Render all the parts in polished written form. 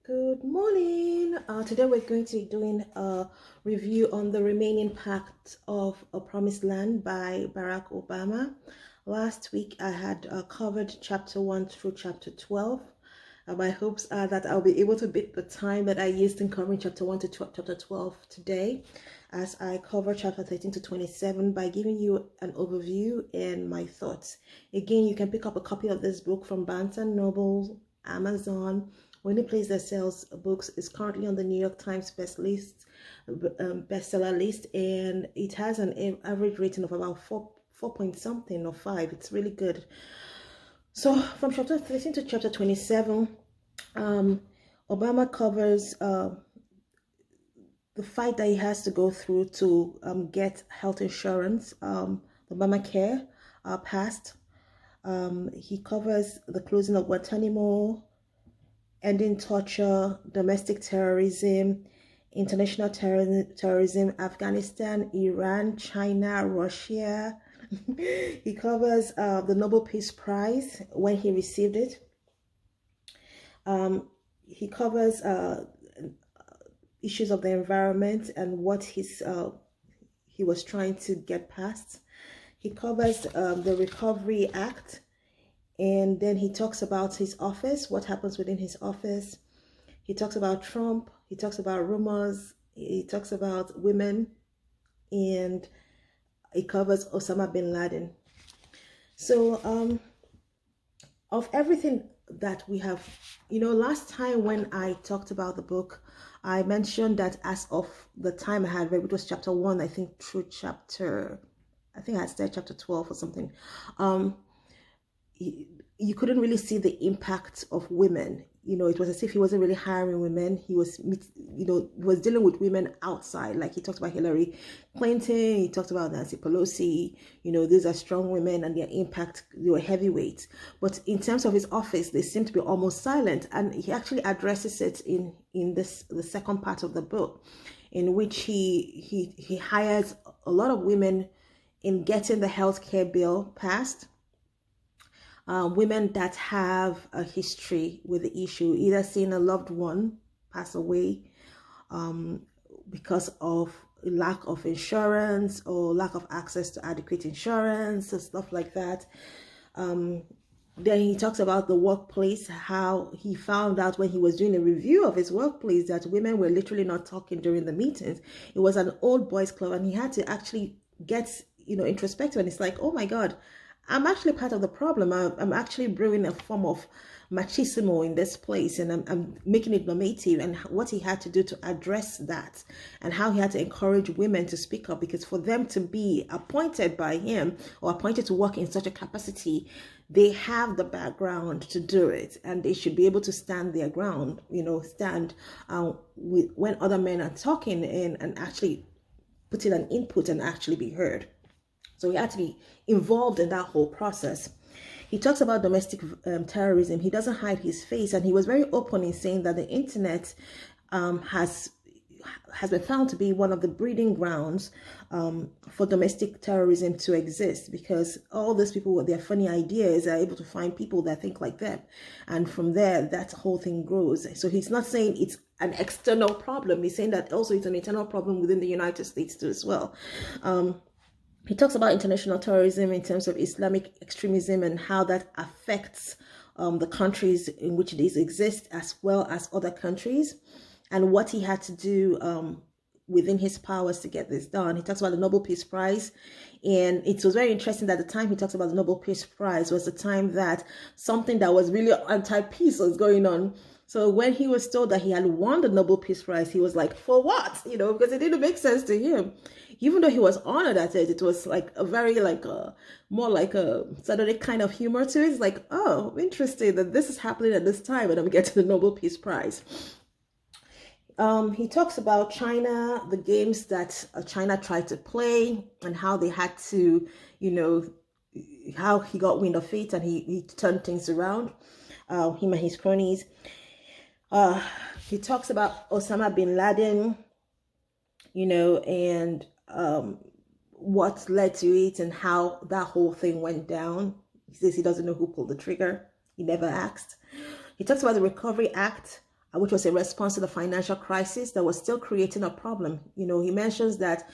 Good morning. Today we're going to be doing a review on the remaining part of A Promised Land by Barack Obama. Last week I had covered chapter 1 through chapter 12. My hopes are that I'll be able to beat the time that I used in covering chapter 1 to chapter 12 today, as I cover chapter 13 to 27 by giving you an overview and my thoughts. Again, you can pick up a copy of this book from Barnes & Noble, Amazon, or any place that sells books. Is currently on the New York Times bestseller list, and it has an average rating of about 4 point something or 5. It's really good. So from chapter 13 to chapter 27, Obama covers the fight that he has to go through to get health insurance, Obamacare, passed. He covers the closing of Guantanamo, ending torture, domestic terrorism, international terrorism, Afghanistan, Iran, China, Russia. He covers the Nobel Peace Prize when he received it. He covers issues of the environment and what he was trying to get past. He covers the Recovery Act, and then he talks about his office, what happens within his office. He talks about Trump, he talks about rumors, he talks about women, and he covers Osama bin Laden. So of everything that we have, last time when I talked about the book, I mentioned that as of the time I had read, it was chapter 1, I think, through I had started chapter 12 or something. You couldn't really see the impact of women. It was as if he wasn't really hiring women. He was, was dealing with women outside. Like he talked about Hillary Clinton, he talked about Nancy Pelosi. These are strong women and their impact, they were heavyweights. But in terms of his office, they seem to be almost silent. And he actually addresses it in the second part of the book, in which he hires a lot of women in getting the healthcare bill passed. Women that have a history with the issue, either seeing a loved one pass away because of lack of insurance or lack of access to adequate insurance and stuff like that. Then he talks about the workplace, how he found out when he was doing a review of his workplace that women were literally not talking during the meetings. It was an old boys club, and he had to actually get, introspective, and it's like, oh my God, I'm actually part of the problem. I'm actually brewing a form of machismo in this place, and I'm making it normative, and what he had to do to address that, and how he had to encourage women to speak up, because for them to be appointed by him or appointed to work in such a capacity, they have the background to do it, and they should be able to stand their ground, stand when other men are talking and actually put in an input and actually be heard. So he had to be involved in that whole process. He talks about domestic terrorism. He doesn't hide his face, and he was very open in saying that the internet has been found to be one of the breeding grounds for domestic terrorism to exist, because all those people with their funny ideas are able to find people that think like them, and from there that whole thing grows. So he's not saying it's an external problem. He's saying that also it's an internal problem within the United States too as well. He talks about international terrorism in terms of Islamic extremism and how that affects the countries in which these exist, as well as other countries, and what he had to do within his powers to get this done. He talks about the Nobel Peace Prize, and it was very interesting that the time he talks about the Nobel Peace Prize was the time that something that was really anti-peace was going on. So when he was told that he had won the Nobel Peace Prize, he was like, for what? Because it didn't make sense to him. Even though he was honored at it, it was like a very more like a Saturday kind of humor to it. It's like, oh, interesting that this is happening at this time and I'm getting the Nobel Peace Prize. He talks about China, the games that China tried to play, and how they had to, how he got wind of it and he turned things around, him and his cronies. He talks about Osama bin Laden, and what led to it and how that whole thing went down. He says he doesn't know who pulled the trigger. He never asked. He talks about the Recovery Act, which was a response to the financial crisis that was still creating a problem. You know, he mentions that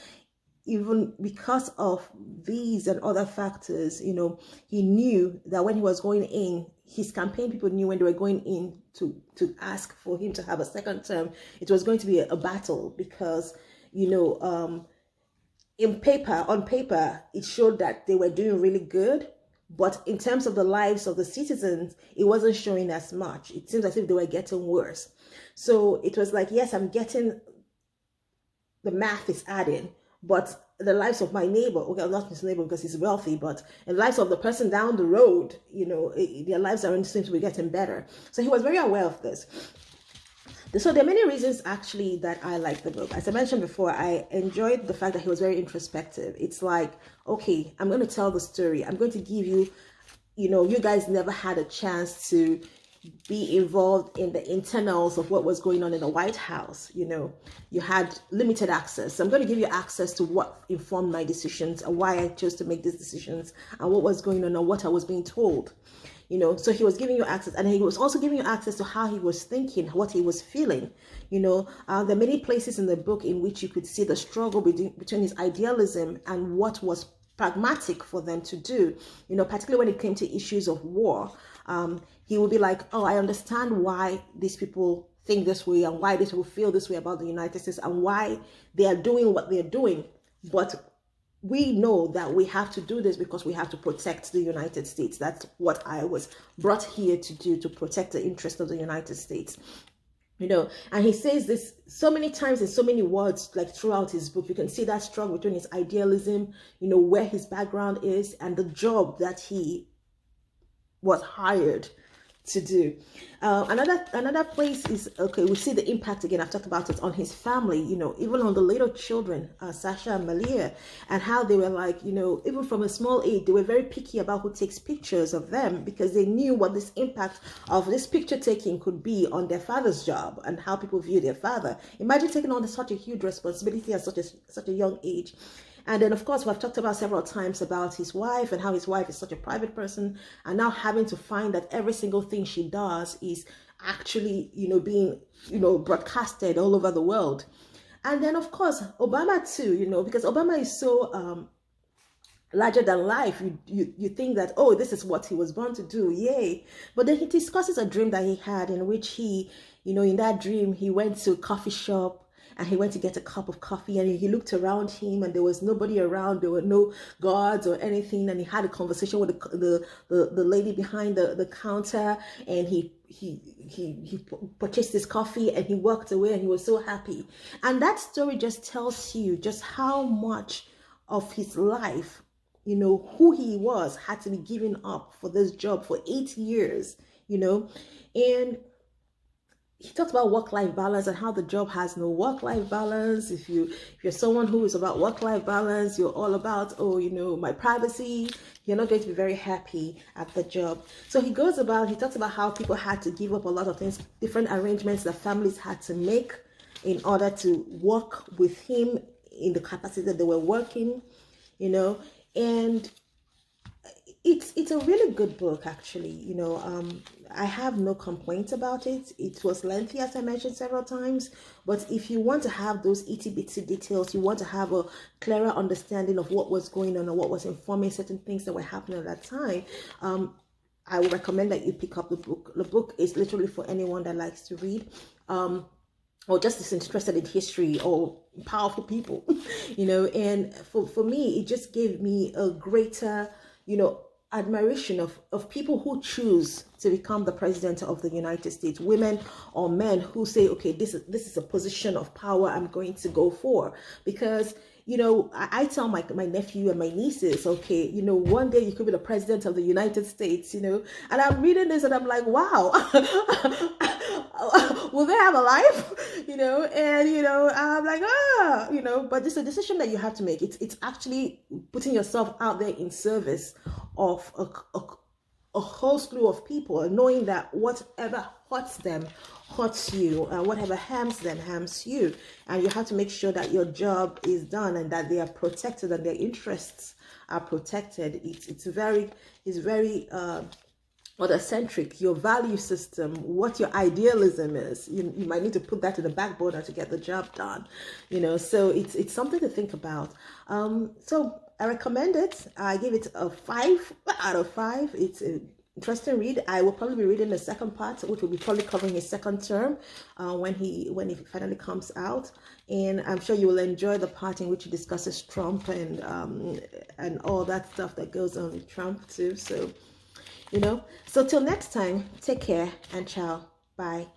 even because of these and other factors, you know, he knew that when he was going in, his campaign people knew when they were going in to ask for him to have a second term, it was going to be a battle because, you know, on paper, it showed that they were doing really good. But in terms of the lives of the citizens, it wasn't showing as much. It seems as if they were getting worse. So it was like, yes, I'm getting, the math is adding, but the lives of my neighbor, okay, not his neighbor because he's wealthy, but the lives of the person down the road, you know, their lives aren't seem to be getting better. So he was very aware of this. So there are many reasons actually that I like the book. As I mentioned before, I enjoyed the fact that he was very introspective. It's like, okay, I'm going to tell the story. I'm going to give you, you know, you guys never had a chance to be involved in the internals of what was going on in the White House. You know, you had limited access. So I'm going to give you access to what informed my decisions and why I chose to make these decisions and what was going on and what I was being told. You know, so he was giving you access, and he was also giving you access to how he was thinking, what he was feeling. You know, there are many places in the book in which you could see the struggle between his idealism and what was pragmatic for them to do. You know, particularly when it came to issues of war, he would be like, oh, I understand why these people think this way and why these people feel this way about the United States and why they are doing what they're doing. But we know that we have to do this because we have to protect the United States. That's what I was brought here to do, to protect the interest of the United States. You know, and he says this so many times in so many words, like throughout his book. You can see that struggle between his idealism, you know, where his background is, and the job that he was hired to do. Another place is, okay, we see the impact again, I've talked about it, on his family, you know, even on the little children, Sasha and Malia, and how they were like, you know, even from a small age, they were very picky about who takes pictures of them because they knew what this impact of this picture taking could be on their father's job and how people view their father. Imagine taking on such a huge responsibility at such a young age. And then, of course, we've talked about several times about his wife and how his wife is such a private person, and now having to find that every single thing she does is actually, you know, being, you know, broadcasted all over the world. And then, of course, Obama too, you know, because Obama is so larger than life. You think that, oh, this is what he was born to do, yay. But then he discusses a dream that he had in which he, you know, in that dream, he went to a coffee shop and he went to get a cup of coffee, and he looked around him and there was nobody around. There were no guards or anything. And he had a conversation with the lady behind the counter, and he purchased his coffee and he walked away and he was so happy. And that story just tells you just how much of his life, you know, who he was, had to be given up for this job for 8 years, you know. And he talked about work-life balance and how the job has no work-life balance. If you're someone who is about work-life balance, you're all about, oh, you know, my privacy, you're not going to be very happy at the job. So he talks about how people had to give up a lot of things, different arrangements that families had to make in order to work with him in the capacity that they were working, you know. And it's a really good book, actually. You know, I have no complaints about it. It was lengthy, as I mentioned several times, but if you want to have those itty-bitty details, you want to have a clearer understanding of what was going on or what was informing certain things that were happening at that time, I would recommend that you pick up the book. The book is literally for anyone that likes to read, or just is interested in history or powerful people, you know. And for me, it just gave me a greater, you know, admiration of people who choose to become the president of the United States, women or men who say, okay, this is a position of power I'm going to go for. Because, you know, I tell my nephew and my nieces, okay, you know, one day you could be the president of the United States, you know. And I'm reading this and I'm like, wow, will they have a life, you know? And, you know, I'm like, you know, but it's a decision that you have to make. It's actually putting yourself out there in service of a whole slew of people, and knowing that whatever hurts them hurts you, and whatever harms them harms you, and you have to make sure that your job is done and that they are protected and their interests are protected. It's very other centric, your value system, what your idealism is. You might need to put that to the back burner to get the job done, so it's something to think about. So I recommend it. I give it a 5 out of 5. It's a interesting read. I will probably be reading the second part, which will be probably covering his second term when he finally comes out, and I'm sure you will enjoy the part in which he discusses Trump and all that stuff that goes on with Trump too. So till next time, take care and ciao. Bye.